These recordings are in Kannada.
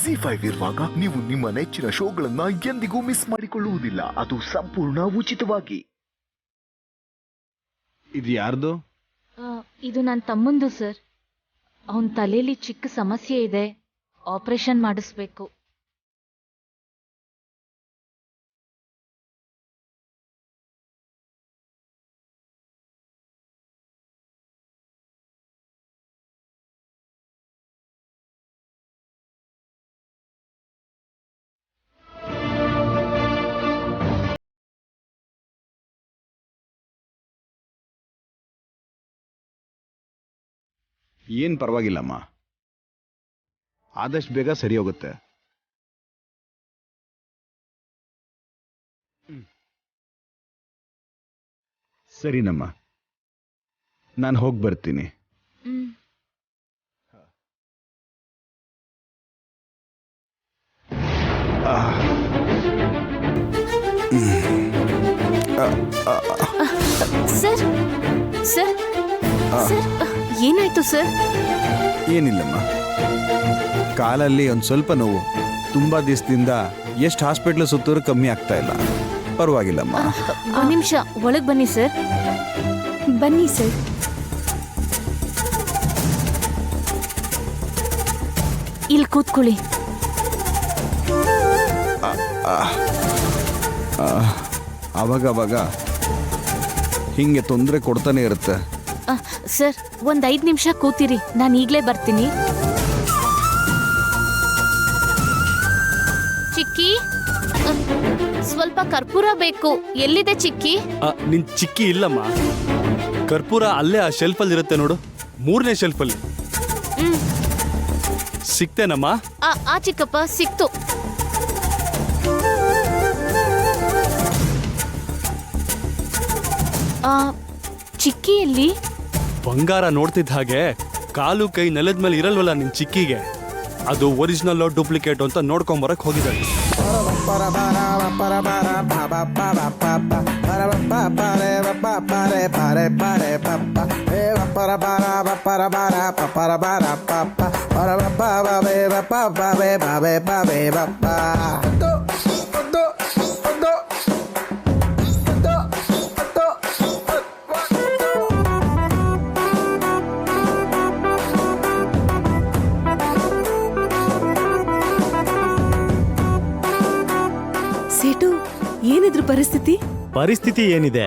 ZEE5 ಇರುವಾಗ ನೀವು ನಿಮ್ಮ ನೆಚ್ಚಿನ ಶೋಗಳನ್ನ ಎಂದಿಗೂ ಮಿಸ್ ಮಾಡಿಕೊಳ್ಳುವುದಿಲ್ಲ. ಅದು ಸಂಪೂರ್ಣ ಉಚಿತವಾಗಿ. ಇದು ಯಾರ್ದು? ಇದು ನನ್ನ ತಮ್ಮಂದು ಸರ್. ಅವನ ತಲೆಯಲ್ಲಿ ಚಿಕ್ಕ ಸಮಸ್ಯೆ ಇದೆ, ಆಪರೇಷನ್ ಮಾಡಿಸ್ಬೇಕು. ಏನ್ ಪರವಾಗಿಲ್ಲಮ್ಮ, ಆದಷ್ಟು ಬೇಗ ಸರಿ ಹೋಗುತ್ತೆ. ಸರಿನಮ್ಮ, ನಾನು ಹೋಗಿ ಬರ್ತೀನಿ. ಸರ್ ಸರ್ ಸರ್ ಏನಾಯ್ತು ಸರ್? ಏನಿಲ್ಲಮ್ಮ, ಕಾಲಲ್ಲಿ ಒಂದು ಸ್ವಲ್ಪ ನೋವು. ತುಂಬಾ ದಿವಸದಿಂದ ಎಷ್ಟು ಹಾಸ್ಪಿಟ್ಲ್ ಸುತ್ತೂರು ಕಮ್ಮಿ ಆಗ್ತಾ ಇಲ್ಲ. ಪರವಾಗಿಲ್ಲಮ್ಮ. ಒಂದು ನಿಮಿಷ ಒಳಗೆ ಬನ್ನಿ ಸರ್. ಬನ್ನಿ ಸರ್. ಇಲ್ಲಿ ಕೂತ್ಕೊಳ್ಳಿ. ಅವಾಗ ಹಿಂಗೆ ತೊಂದರೆ ಕೊಡ್ತಾನೆ ಇರುತ್ತೆ. ಸರ್ ಒಂದು 5 ನಿಮಿಷ ಕೂತಿರಿ, ನಾನು ಈಗಲೇ ಬರ್ತೀನಿ. ಚಿಕ್ಕಿ, ಸ್ವಲ್ಪ ಕರ್ಪೂರ ಬೇಕು. ಎಲ್ಲಿದೆ ಚಿಕ್ಕಿ? ನಿನ್ ಚಿಕ್ಕಿ ಇಲ್ಲಮ್ಮ. ಕರ್ಪೂರ ಅಲ್ಲೇ ಆ ಶೆಲ್ಫಲ್ಲಿ ಇರುತ್ತೆ ನೋಡು, 3ನೇ ಶೆಲ್ಫಲ್ಲಿ. ಸಿಕ್ತೇನಮ್ಮ? ಆ ಚಿಕ್ಕಪ್ಪ ಸಿಕ್ತು. ಚಿಕ್ಕಿ ಎಲ್ಲಿ? ಬಂಗಾರ ನೋಡ್ತಿದ್ದ ಹಾಗೆ ಕಾಲು ಕೈ ನೆಲದ ಮೇಲೆ ಇರಲ್ವಲ್ಲ ನಿನ್ ಚಿಕ್ಕಿಗೆ, ಅದು ಒರಿಜಿನಲ್ ಡೂಪ್ಲಿಕೇಟ್ ಅಂತ ನೋಡ್ಕೊಂಬರಕ್ ಹೋಗಿದ್ದಾಳೆ. ಸೇಟು, ಏನಿದ್ರು ಪರಿಸ್ಥಿತಿ ಏನಿದೆ,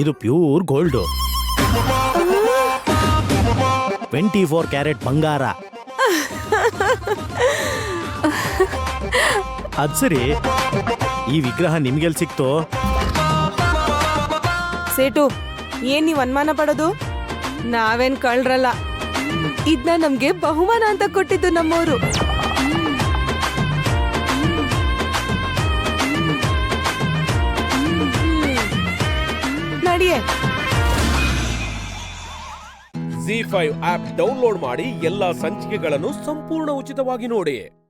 ಇದು ಪ್ಯೂರ್ ಗೋಲ್ಡು, 24 ಕ್ಯಾರೆಟ್ ಬಂಗಾರ. ಅದ್ ಸರಿ, ಈ ವಿಗ್ರಹ ನಿಮ್ಗೆಲ್ ಸಿಕ್ತು? ಸೇಟು, ಏನ್ ನೀವ್ ಅನುಮಾನ ಪಡೋದು? ನಾವೇನ್ ಕಳ್ರಲ್ಲ. ಇದನ್ನ ನಮ್ಗೆ ಬಹುಮಾನ ಅಂತ ಕೊಟ್ಟಿದ್ದು ನಮ್ಮವರು. ZEE5 ಆಪ್ ಡೌನ್ಲೋಡ್ ಮಾಡಿ ಎಲ್ಲಾ ಸಂಚಿಕೆಗಳನ್ನು ಸಂಪೂರ್ಣ ಉಚಿತವಾಗಿ ನೋಡಿ.